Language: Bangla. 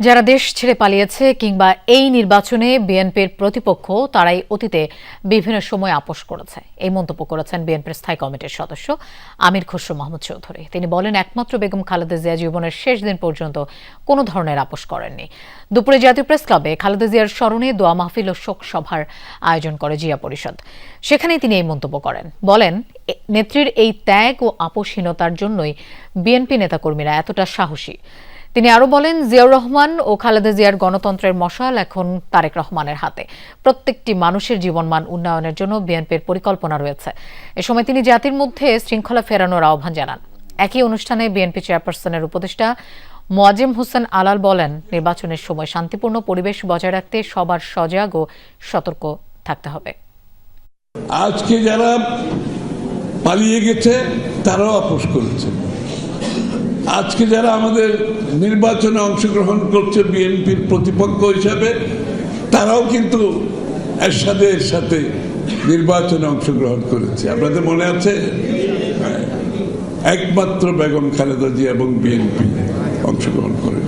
যারা দেশ ছেড়ে পালিয়েছে কিংবা এই নির্বাচনে বিএনপির প্রতিপক্ষ তারাই অতীতে বিভিন্ন সময় আপোষ করেছে, এই মন্তব্য করেছেন বিএনপির স্থায়ী কমিটির সদস্য আমির খসরু মাহমুদ চৌধুরী। তিনি বলেন, একমাত্র বেগম খালেদা জিয়া জীবনের শেষ দিন পর্যন্ত কোনো ধরনের আপোষ করেননি। দুপুরে জাতীয় প্রেস ক্লাবে খালেদা জিয়ার স্মরণে দোয়া মাহফিল ও শোক সভার আয়োজন করে জিয়া পরিষদ। সেখানেই তিনি এই মন্তব্য করেন। বলেন, নেত্রীর এই ত্যাগ ও আপোষহীনতার জন্যই বিএনপি নেতাকর্মীরা এতটা সাহসী। তিনি আরো বলেন, জিয়াউর রহমান ও খালেদা জিয়ার গণতন্ত্রের মশাল এখন তারেক রহমানের হাতে। প্রত্যেকটি মানুষের জীবনমান উন্নয়নের জন্য বিএনপির পরিকল্পনা রয়েছে। এ সময় তিনি জাতির মধ্যে শৃঙ্খলা ফেরানোর আহ্বান জানান। একই অনুষ্ঠানে বিএনপি চেয়ারপারসনের উপদেষ্টা মোয়াজ্জেম হোসেন আলাল বলেন, নির্বাচনের সময় শান্তিপূর্ণ পরিবেশ বজায় রাখতে সবার সজাগ ও সতর্ক থাকতে হবে। আজকে যারা পালিয়ে গেছে তারাও আপোষ করেছে। আজকে যারা আমাদের নির্বাচনে অংশগ্রহণ করছে বিএনপির প্রতিপক্ষ হিসাবে, তারাও কিন্তু এরশাদের সাথে নির্বাচনে অংশগ্রহণ করেছে। আপনাদের মনে আছে, একমাত্র বেগম খালেদা জিয়া এবং বিএনপি অংশগ্রহণ করে।